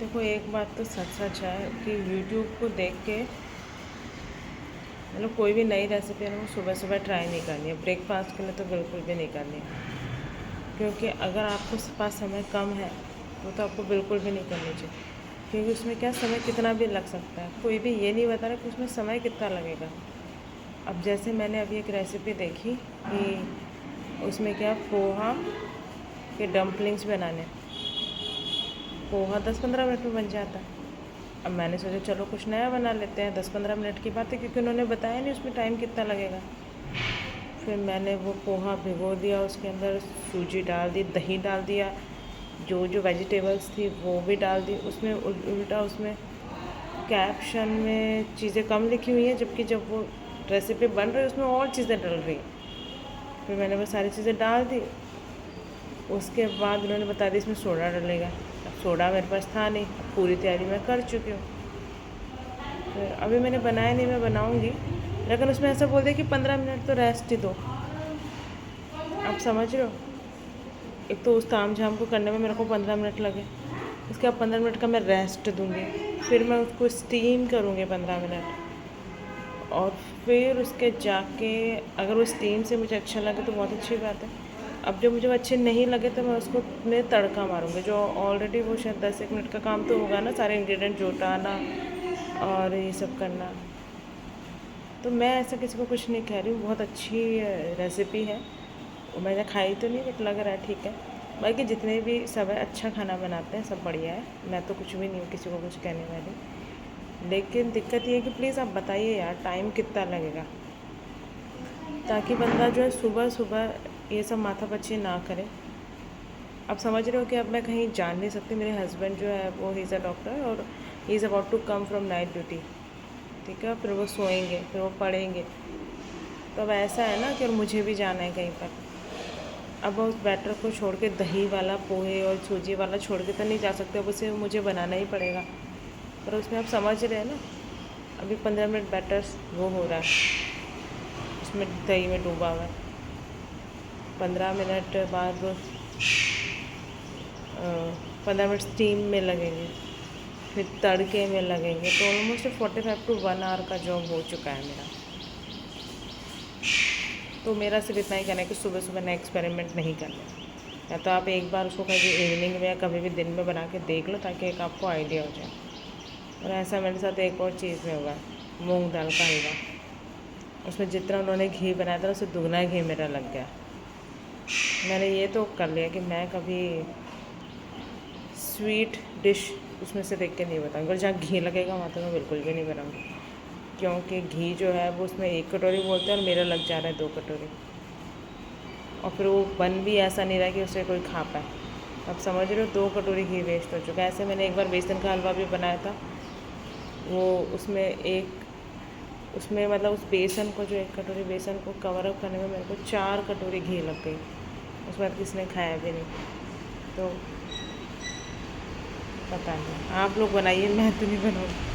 देखो, एक बात तो सच सच है कि यूट्यूब को देख के मतलब कोई भी नई रेसिपी है ना वो सुबह सुबह ट्राई नहीं करनी है। ब्रेकफास्ट के लिए तो बिल्कुल भी नहीं करनी है, क्योंकि अगर आपको पास समय कम है तो आपको बिल्कुल भी नहीं करनी चाहिए। क्योंकि उसमें क्या समय कितना भी लग सकता है, कोई भी ये नहीं बता रहा कि उसमें समय कितना लगेगा। अब जैसे मैंने अभी एक रेसिपी देखी कि उसमें क्या पोहा के डम्पलिंग्स बनाने, पोहा 10-15 मिनट में बन जाता है। अब मैंने सोचा चलो कुछ नया बना लेते हैं, 10-15 मिनट की बात है, क्योंकि उन्होंने बताया नहीं उसमें टाइम कितना लगेगा। फिर मैंने वो पोहा भिगो दिया, उसके अंदर सूजी डाल दी, दही डाल दिया, जो जो वेजिटेबल्स थी वो भी डाल दी। उसमें उल्टा उसमें कैप्शन में चीज़ें कम लिखी हुई हैं, जबकि जब वो रेसिपी बन रही है उसमें और चीज़ें डल रही हैं। फिर मैंने वो सारी चीज़ें डाल दी। उसके बाद उन्होंने बता दी इसमें सोडा डलेगा। अब सोडा मेरे पास था नहीं, अब पूरी तैयारी मैं कर चुकी हूँ। फिर अभी मैंने बनाया नहीं, मैं बनाऊँगी, लेकिन उसमें ऐसा बोल दिया कि 15 मिनट तो रेस्ट ही दो। आप समझ रहे हो, एक तो उस ताम झाम को करने में मेरे को 15 मिनट लगे, उसके बाद 15 मिनट का मैं रेस्ट दूँगी, फिर मैं उसको स्टीम करूँगी 15 मिनट, और फिर उसके जाके अगर वो स्टीम से मुझे अच्छा लगे तो बहुत अच्छी बात है। अब जो मुझे अच्छे नहीं लगे तो मैं उसको में तड़का मारूँगी, जो ऑलरेडी वो शायद 10-1 मिनट का काम तो होगा ना, सारे इंग्रेडिएंट जुटाना और ये सब करना। तो मैं ऐसा किसी को कुछ नहीं कह रही हूँ, बहुत अच्छी रेसिपी है। वो मैंने खाई तो नहीं, बट लग रहा है ठीक है। बाकी जितने भी सब है अच्छा खाना बनाते हैं, सब बढ़िया है। मैं तो कुछ भी नहीं हूँ किसी को कुछ कहने वाली, लेकिन दिक्कत ये है कि प्लीज़ आप बताइए यार टाइम कितना लगेगा, ताकि बंदा जो है सुबह सुबह ये सब माथापच्ची ना करे। आप समझ रहे हो कि अब मैं कहीं जा नहीं सकती। मेरे हस्बैंड जो है वो ही इज़ अ डॉक्टर, और he is about to come from night duty, ठीक है। फिर वो सोएंगे, फिर वो पढ़ेंगे। तो अब ऐसा है ना कि और मुझे भी जाना है कहीं पर। अब उस बैटर को छोड़ के दही वाला, पोहे और सूजी वाला छोड़ के तो नहीं जा सकते, अब उसे मुझे बनाना ही पड़ेगा। पर उसमें आप समझ रहे हैं ना, अभी 15 मिनट बैटर वो हो रहा है, उसमें दही में डूबा हुआ है। 15 मिनट बाद 15 मिनट स्टीम में लगेंगे, फिर तड़के में लगेंगे, तो ऑलमोस्ट 45 to 1 आवर का जॉब हो चुका है मेरा। तो मेरा सिर्फ इतना ही कहना है कि सुबह सुबह नए एक्सपेरिमेंट नहीं करना। या तो आप एक बार उसको कभी इवनिंग में या कभी भी दिन में बना के देख लो, ताकि एक आपको आइडिया हो जाए। और ऐसा मेरे साथ एक और चीज़ में हुआ, मूंग दाल का हलवा। उसमें जितना उन्होंने घी बनाया था उससे दुगना घी मेरा लग गया। मैंने ये तो कर लिया कि मैं कभी स्वीट डिश उसमें से देख के नहीं बताऊँगी, और जहाँ घी लगेगा वहाँ तो मैं बिल्कुल भी नहीं बनाऊँगी, क्योंकि घी जो है वो उसमें 1 कटोरी बोलते हैं और मेरा लग जा रहा है 2 कटोरी, और फिर वो बन भी ऐसा नहीं रहा कि उसे कोई खा पाए। अब समझ रहे हो, 2 कटोरी घी वेस्ट हो चुका है। ऐसे मैंने एक बार बेसन का हलवा भी बनाया था, वो उसमें मतलब उस बेसन को, जो 1 कटोरी बेसन को कवर अप करने में मेरे को 4 कटोरी घी लग गई। उसके बाद किसी ने खाया भी नहीं। तो पता नहीं, आप लोग बनाइए, मैं तो नहीं बनाऊँगी।